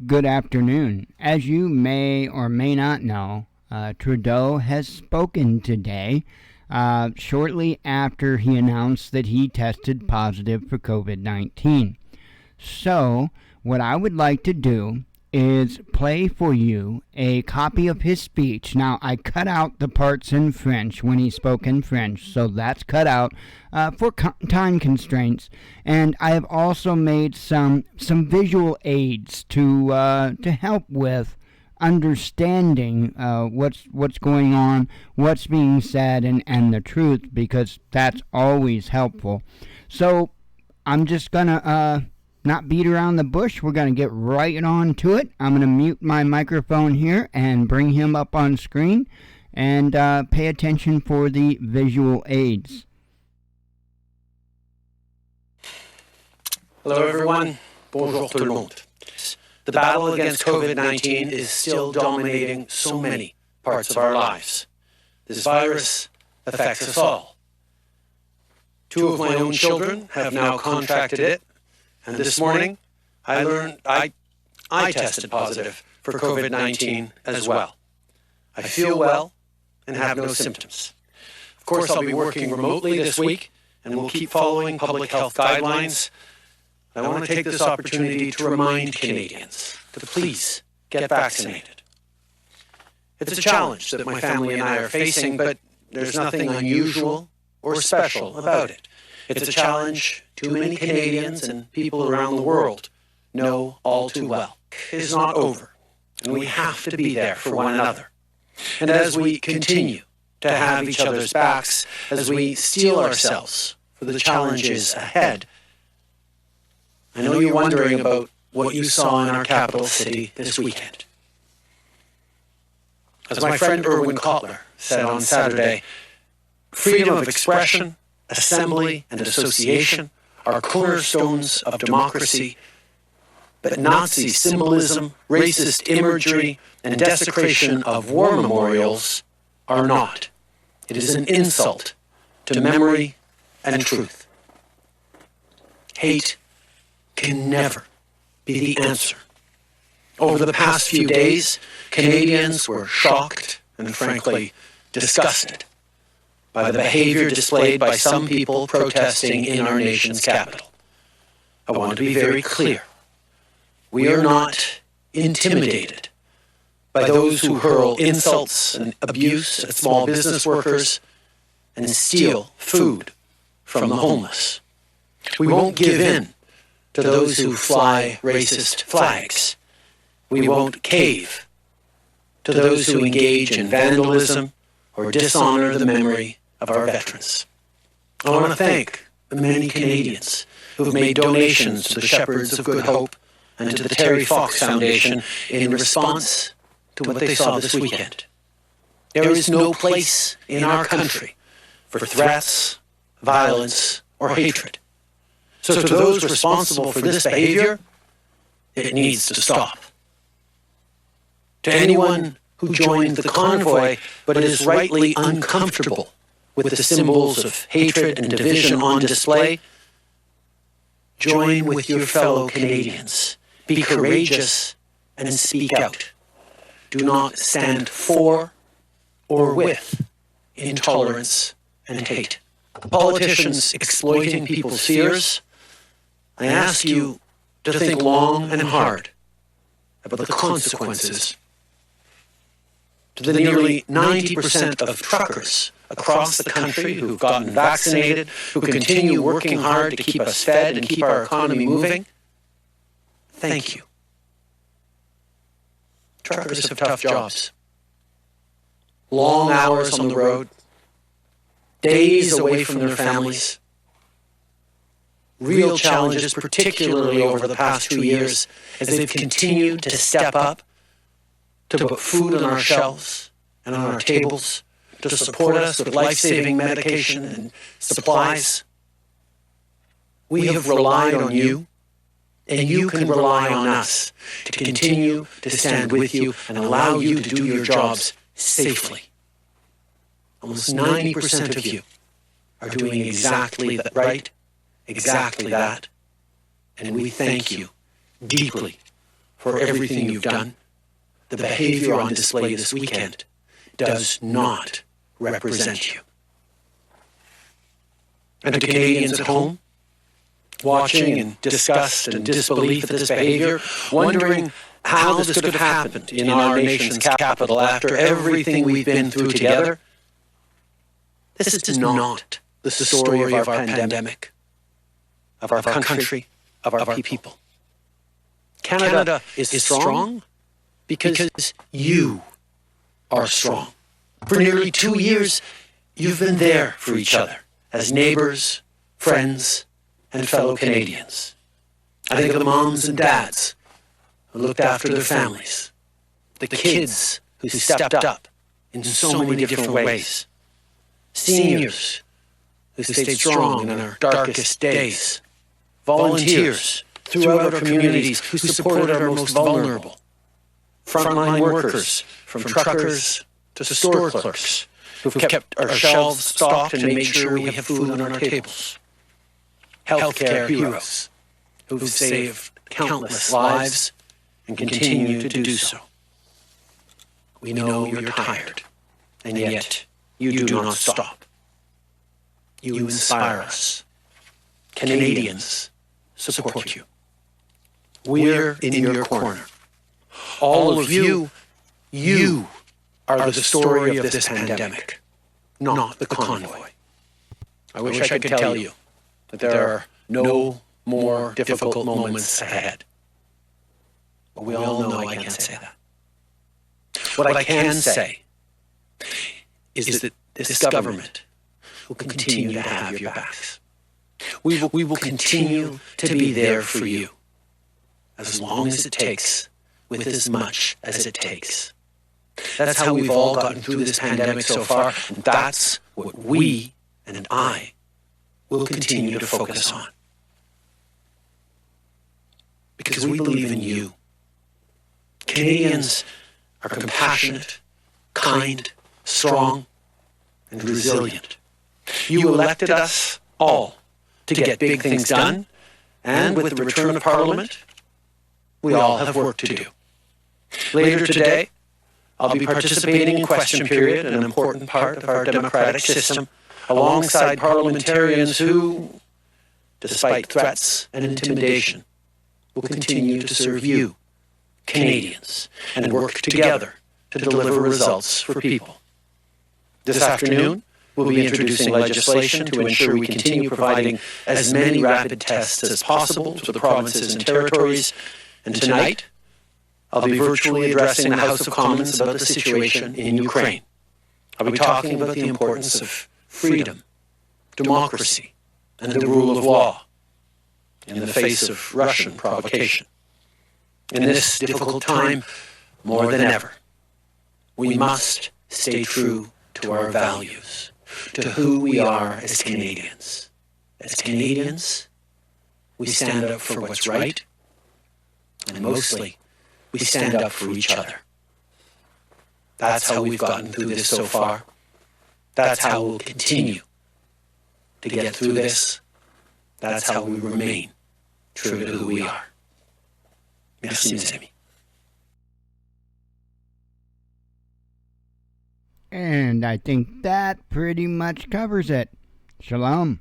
Good afternoon. As you may or may not know, Trudeau has spoken today shortly after he announced that he tested positive for COVID-19. So, what I would like to do is play for you a copy of his speech. Now, I cut out the parts in French when he spoke in French, so that's cut out for time constraints. And I have also made some visual aids to help with understanding what's going on, what's being said, and the truth, because that's always helpful. So I'm just gonna not beat around the bush. We're going to get right on to it. I'm going to mute my microphone here and bring him up on screen, and pay attention for the visual aids. Hello everyone. Bonjour tout le monde. The battle against COVID-19 is still dominating so many parts of our lives. This virus affects us all. 2 of my own children have now contracted it. And this morning, I learned I tested positive for COVID-19 as well. I feel well and have no symptoms. Of course, I'll be working remotely this week, and we'll keep following public health guidelines. I want to take this opportunity to remind Canadians to please get vaccinated. It's a challenge that my family and I are facing, but there's nothing unusual or special about it. It's a challenge too many Canadians and people around the world know all too well. It is not over, and we have to be there for one another. And as we continue to have each other's backs, as we steel ourselves for the challenges ahead, I know you're wondering about what you saw in our capital city this weekend. As my friend Erwin Kotler said on Saturday, freedom of expression, assembly, and association are cornerstones of democracy, but Nazi symbolism, racist imagery, and desecration of war memorials are not. It is an insult to memory and truth. Hate can never be the answer. Over the past few days, Canadians were shocked and frankly disgusted by the behavior displayed by some people protesting in our nation's capital. I want to be very clear. We are not intimidated by those who hurl insults and abuse at small business workers and steal food from the homeless. We won't give in to those who fly racist flags. We won't cave to those who engage in vandalism or dishonor the memory of our veterans. I want to thank the many Canadians who have made donations to the Shepherds of Good Hope and to the Terry Fox Foundation in response to what they saw this weekend. There is no place in our country for threats, violence, or hatred. So to those responsible for this behavior, it needs to stop. To anyone who joined the convoy but is rightly uncomfortable with the symbols of hatred and division on display, join with your fellow Canadians. Be courageous and speak out. Do not stand for or with intolerance and hate. Politicians exploiting people's fears, I ask you to think long and hard about the consequences. To the nearly 90% of truckers across the country who've gotten vaccinated, who continue working hard to keep us fed and keep our economy moving, thank you. Truckers have tough jobs. Long hours on the road, days away from their families. Real challenges, particularly over the past 2 years, as they've continued to step up to put food on our shelves and on our tables, to support us with life-saving medication and supplies. We have relied on you, and you can rely on us to continue to stand with you and allow you to do your jobs safely. Almost 90% of you are doing exactly exactly that, and we thank you deeply for everything you've done. The behavior on display this weekend does not represent you. And to Canadians at home, watching in disgust and disbelief at this behavior, wondering how this could have happened in our nation's capital after everything we've been through together, this is not the story of our pandemic, of our country, of our people. Canada is strong because you are strong. For nearly 2 years, you've been there for each other as neighbors, friends, and fellow Canadians. I think of the moms and dads who looked after their families, the kids who stepped up in so many different ways, seniors who stayed strong in our darkest days, volunteers throughout our communities who supported our most vulnerable, frontline workers from truckers to store clerks who've kept our shelves stocked and made sure we have food on our tables, healthcare heroes who've saved countless lives and continue to do so. We know you're tired, and yet you do not stop. You inspire us. Canadians support you. We're in your corner. All of you are the story of this pandemic, not the convoy. I wish I could tell you that there are no more difficult moments ahead. But we all know I can't say that. What I can say is that this government will continue to have your backs. We will continue to be there for you as long as it takes, with as much as it takes. That's how we've all gotten through this pandemic so far, and that's what we and I will continue to focus on. Because we believe in you. Canadians are compassionate, kind, strong, and resilient. You elected us all to get big things done, and with the return of Parliament, we all have work to do. Later today, I'll be participating in question period, an important part of our democratic system, alongside parliamentarians who, despite threats and intimidation, will continue to serve you, Canadians, and work together to deliver results for people. This afternoon, we'll be introducing legislation to ensure we continue providing as many rapid tests as possible to the provinces and territories. And tonight, I'll be virtually addressing the House of Commons about the situation in Ukraine. I'll be talking about the importance of freedom, democracy, and the rule of law in the face of Russian provocation. In this difficult time, more than ever, we must stay true to our values, to who we are as Canadians. As Canadians, we stand up for what's right, and mostly, we stand up for each other. That's how we've gotten through this so far. That's how we'll continue to get through this. That's how we remain true to who we are. Merci, mes amis. And I think that pretty much covers it. Shalom.